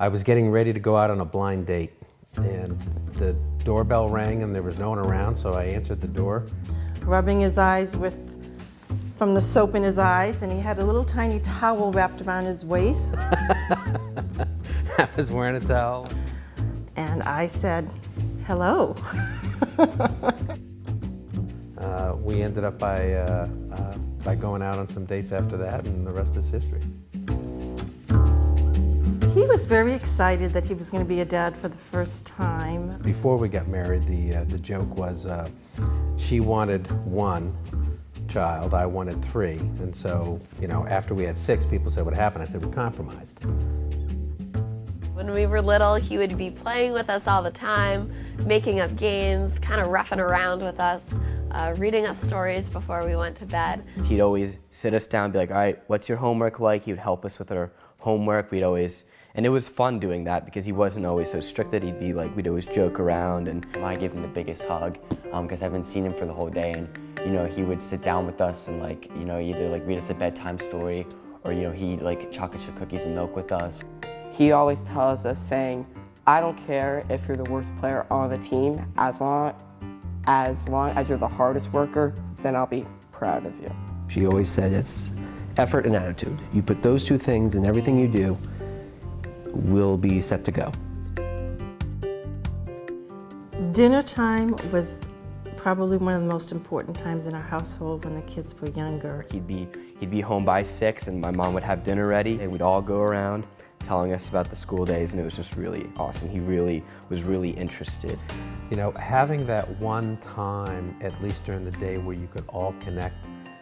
I was getting ready to go out on a blind date, and the doorbell rang and there was no one around, so I answered the door. Rubbing his eyes from the soap in his eyes, and he had a little tiny towel wrapped around his waist. I was wearing a towel. And I said, hello. We ended up by going out on some dates after that, and the rest is history. He was very excited that he was going to be a dad for the first time. Before we got married, the joke was she wanted one child, I wanted three. And so, you know, after we had six, people said, what happened? I said, we compromised. When we were little, he would be playing with us all the time, making up games, kind of roughing around with us, reading us stories before we went to bed. He'd always sit us down and be like, all right, what's your homework like? He would help us with our homework. And it was fun doing that because he wasn't always so strict that he'd be like, we'd always joke around. And I gave him the biggest hug because I haven't seen him for the whole day. And, you know, he would sit down with us and like, you know, either like read us a bedtime story or, you know, he'd like chocolate chip cookies and milk with us. He always tells us saying, I don't care if you're the worst player on the team, as long as you're the hardest worker, then I'll be proud of you. She always said it's effort and attitude. You put those two things in everything you do, we'll be set to go. Dinner time was probably one of the most important times in our household when the kids were younger. He'd be home by 6 and my mom would have dinner ready and we'd all go around telling us about the school days, and it was just really awesome. He really was really interested. You know, having that one time, at least during the day, where you could all connect,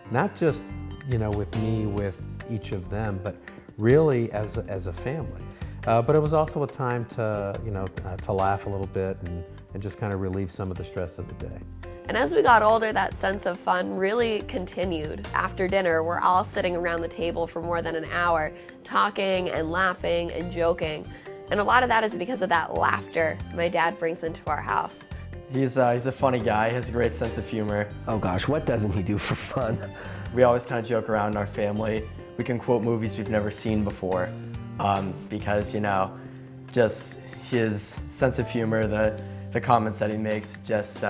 not just, you know, with me, with each of them, but really as a family. But it was also a time to, you know, to laugh a little bit and just kind of relieve some of the stress of the day. And as we got older, that sense of fun really continued. After dinner, we're all sitting around the table for more than an hour, talking and laughing and joking. And a lot of that is because of that laughter my dad brings into our house. He's a funny guy, he has a great sense of humor. Oh gosh, what doesn't he do for fun? We always kind of joke around in our family. We can quote movies we've never seen before because, you know, just his sense of humor, the comments that he makes just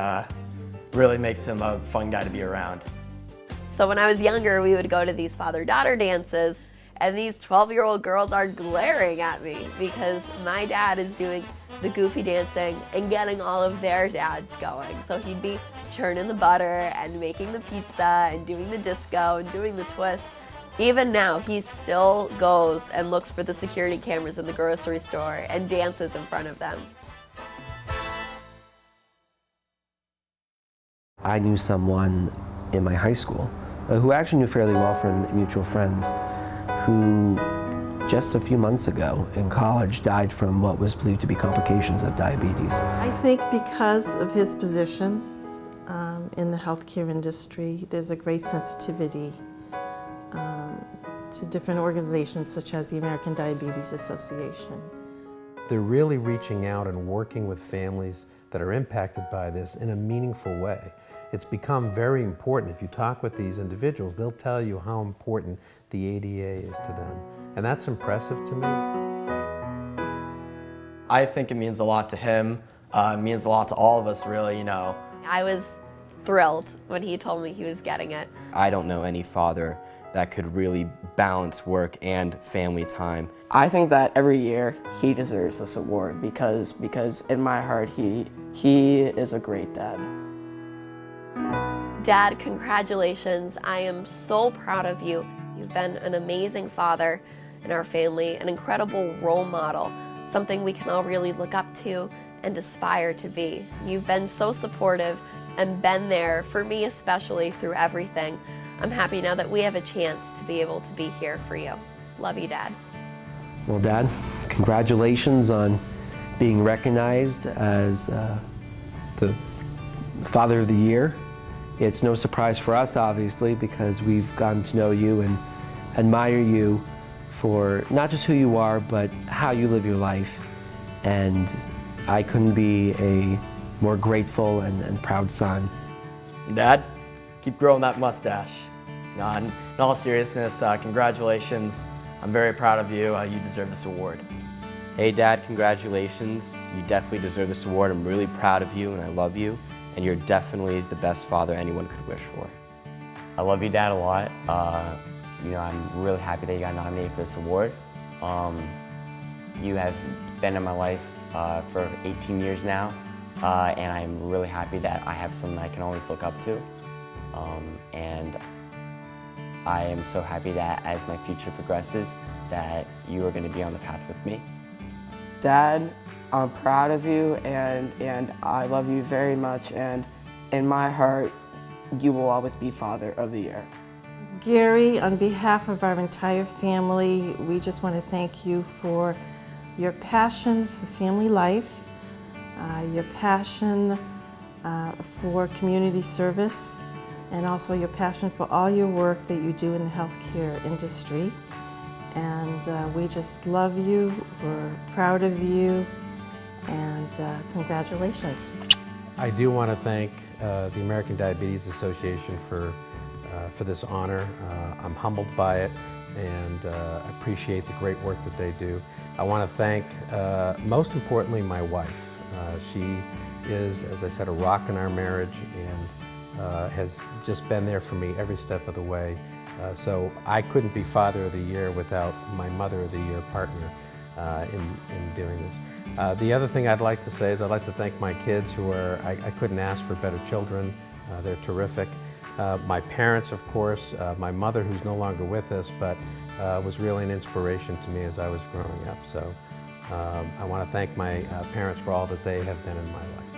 really makes him a fun guy to be around. So when I was younger, we would go to these father-daughter dances, and these 12-year-old girls are glaring at me because my dad is doing the goofy dancing and getting all of their dads going. So he'd be churning the butter and making the pizza and doing the disco and doing the twist. Even now, he still goes and looks for the security cameras in the grocery store and dances in front of them. I knew someone in my high school who actually knew fairly well from mutual friends who just a few months ago in college died from what was believed to be complications of diabetes. I think because of his position in the healthcare industry, there's a great sensitivity to different organizations such as the American Diabetes Association. They're really reaching out and working with families that are impacted by this in a meaningful way. It's become very important. If you talk with these individuals, they'll tell you how important the ADA is to them. And that's impressive to me. I think it means a lot to him. It means a lot to all of us, really, you know. I was thrilled when he told me he was getting it. I don't know any father that could really balance work and family time. I think that every year he deserves this award because in my heart he is a great dad. Dad, congratulations. I am so proud of you. You've been an amazing father in our family, an incredible role model, something we can all really look up to and aspire to be. You've been so supportive and been there, for me especially, through everything. I'm happy now that we have a chance to be able to be here for you. Love you, Dad. Well, Dad, congratulations on being recognized as the Father of the Year. It's no surprise for us, obviously, because we've gotten to know you and admire you for not just who you are, but how you live your life. And I couldn't be a more grateful and proud son. Dad, keep growing that mustache. In all seriousness, congratulations. I'm very proud of you. You deserve this award. Hey Dad, congratulations. You definitely deserve this award. I'm really proud of you and I love you. And you're definitely the best father anyone could wish for. I love you, Dad, a lot. I'm really happy that you got nominated for this award. You have been in my life for 18 years now, and I'm really happy that I have someone I can always look up to. And I am so happy that as my future progresses, that you are going to be on the path with me. Dad, I'm proud of you and I love you very much, and in my heart, you will always be Father of the Year. Gary, on behalf of our entire family, we just want to thank you for your passion for family life, your passion for community service, and also your passion for all your work that you do in the healthcare industry. And we just love you, we're proud of you, and congratulations. I do want to thank the American Diabetes Association for this honor. I'm humbled by it and appreciate the great work that they do. I want to thank, most importantly, my wife. She is, as I said, a rock in our marriage and has just been there for me every step of the way. So I couldn't be Father of the Year without my Mother of the Year partner in doing this. The other thing I'd like to say is I'd like to thank my kids who are, I couldn't ask for better children. They're terrific. My parents, of course, my mother who's no longer with us, but was really an inspiration to me as I was growing up. So I want to thank my parents for all that they have been in my life.